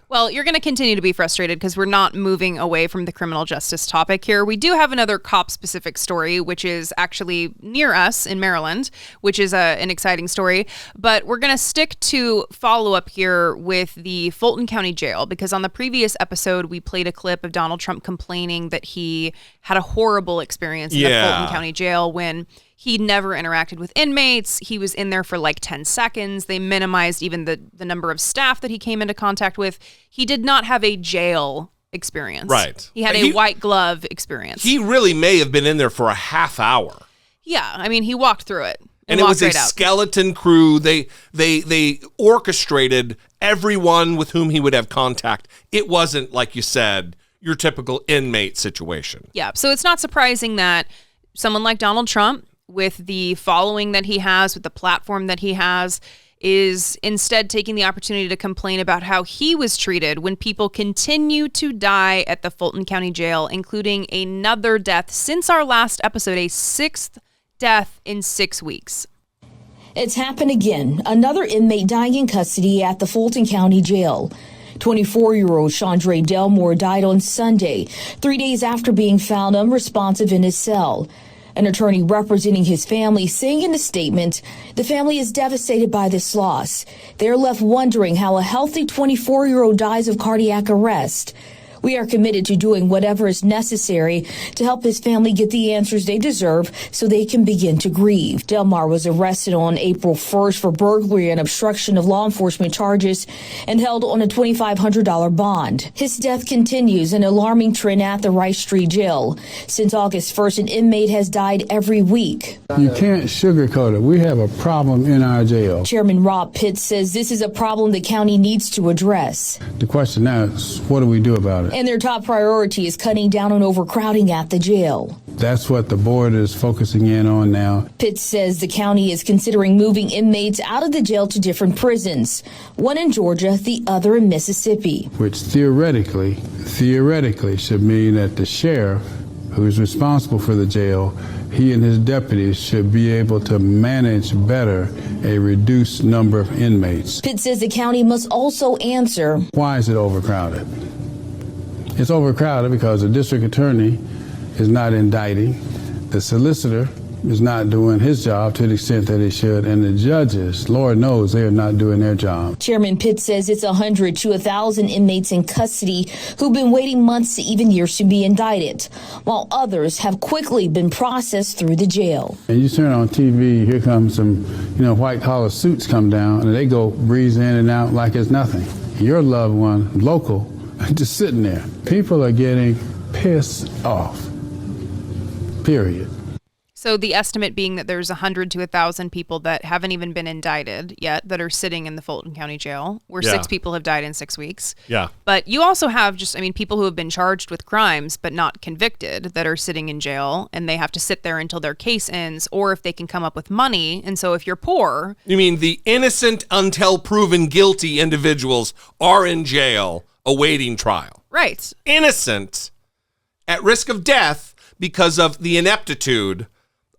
Well, you're going to continue to be frustrated because we're not moving away from the criminal justice topic here. We do have another cop-specific story, which is actually near us in Maryland, which is an exciting story. But we're going to stick to follow-up here with the Fulton County Jail, because on the previous episode, we played a clip of Donald Trump complaining that he had a horrible experience in the Fulton County Jail when he never interacted with inmates. He was in there for like 10 seconds. They minimized even the number of staff that he came into contact with. He did not have a jail experience. Right. He had a white glove experience. He really may have been in there for a half hour. Yeah. I mean, he walked through it. And it was a skeleton crew. They orchestrated everyone with whom he would have contact. It wasn't, like you said, your typical inmate situation. Yeah. So it's not surprising that someone like Donald Trump, with the following that he has, with the platform that he has, is instead taking the opportunity to complain about how he was treated when people continue to die at the Fulton County Jail, including another death since our last episode, a 6th death in 6 weeks. It's happened again. Another inmate dying in custody at the Fulton County Jail. 24-year-old Chandre Dollemore died on Sunday, 3 days after being found unresponsive in his cell. An attorney representing his family saying in a statement, the family is devastated by this loss. They're left wondering how a healthy 24-year-old dies of cardiac arrest. We are committed to doing whatever is necessary to help his family get the answers they deserve so they can begin to grieve. Dollemore was arrested on April 1st for burglary and obstruction of law enforcement charges and held on a $2,500 bond. His death continues an alarming trend at the Rice Street Jail. Since August 1st, an inmate has died every week. You can't sugarcoat it. We have a problem in our jail. Chairman Rob Pitts says this is a problem the county needs to address. The question now is, what do we do about it? And their top priority is cutting down on overcrowding at the jail. That's what the board is focusing in on now. Pitts says the county is considering moving inmates out of the jail to different prisons, one in Georgia, the other in Mississippi. Which theoretically should mean that the sheriff, who is responsible for the jail, he and his deputies should be able to manage better a reduced number of inmates. Pitts says the county must also answer, why is it overcrowded? It's overcrowded because the district attorney is not indicting, the solicitor is not doing his job to the extent that he should, and the judges, Lord knows, they are not doing their job. Chairman Pitts says it's 100 to 1,000 inmates in custody who've been waiting months to even years to be indicted, while others have quickly been processed through the jail. And you turn on TV, here comes some, white-collar suits come down, and they go breeze in and out like it's nothing. Your loved one, local, just sitting there. People are getting pissed off, period. So the estimate being that there's 100 to 1,000 people that haven't even been indicted yet that are sitting in the Fulton County Jail, where 6 people have died in 6 weeks. Yeah. But you also have people who have been charged with crimes but not convicted that are sitting in jail, and they have to sit there until their case ends, or if they can come up with money. And so if you're poor... You mean the innocent until proven guilty individuals are in jail awaiting trial. Right. Innocent, at risk of death because of the ineptitude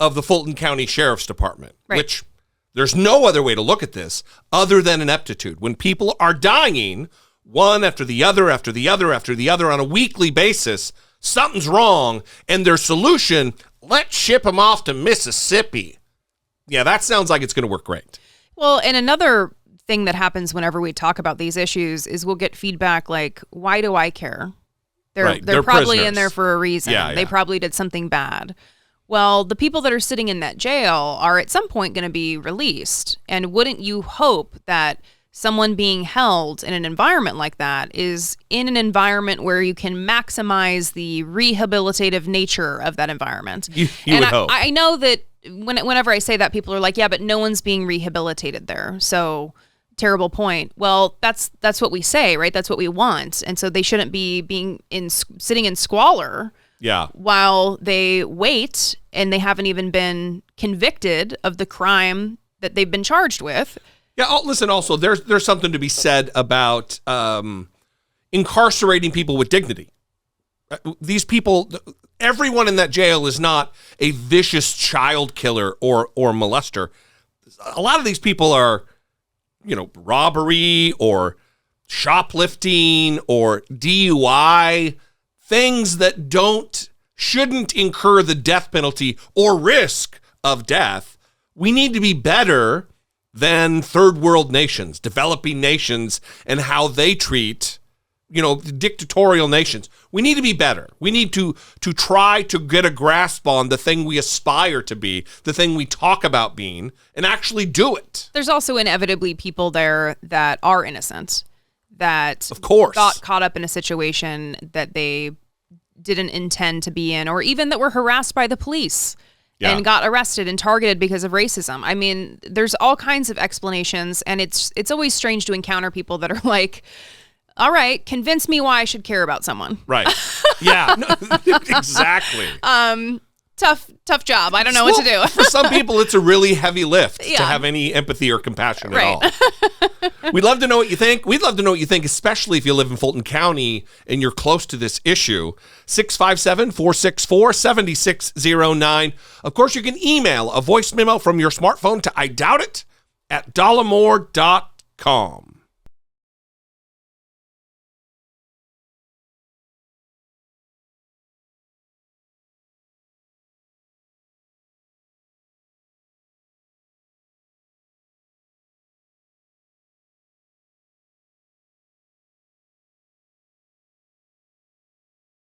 of the Fulton County Sheriff's Department, which there's no other way to look at this other than ineptitude. When people are dying, one after the other, after the other, after the other on a weekly basis, something's wrong, and their solution, let's ship them off to Mississippi. Yeah, that sounds like it's going to work great. Well, and another thing that happens whenever we talk about these issues is we'll get feedback like, why do I care? They're probably prisoners in there for a reason. They probably did something bad. Well, the people that are sitting in that jail are at some point going to be released. And wouldn't you hope that someone being held in an environment like that is in an environment where you can maximize the rehabilitative nature of that environment? You would hope. I know that whenever I say that, people are like, yeah, but no one's being rehabilitated there. So terrible point. Well, that's what we say, right? That's what we want. And so they shouldn't be sitting in squalor. Yeah. While they wait and they haven't even been convicted of the crime that they've been charged with. Yeah. Listen, also, there's something to be said about incarcerating people with dignity. These people, everyone in that jail is not a vicious child killer or molester. A lot of these people are, robbery or shoplifting or DUI, things that shouldn't incur the death penalty or risk of death. We need to be better than third world nations, developing nations, and how they treat, dictatorial nations. We need to be better. We need to try to get a grasp on the thing we aspire to be, the thing we talk about being, and actually do it. There's also inevitably people there that are innocent, that of course got caught up in a situation that they didn't intend to be in, or even that were harassed by the police. Yeah. And got arrested and targeted because of racism. I mean, there's all kinds of explanations, and it's always strange to encounter people that are like, all right, convince me why I should care about someone. Right. Yeah, exactly. Tough job. I don't know what to do. For some people, it's a really heavy lift to have any empathy or compassion at all. We'd love to know what you think. We'd love to know what you think, especially if you live in Fulton County and you're close to this issue. 657-464-7609. Of course, you can email a voice memo from your smartphone to idoubt@dollemore.com.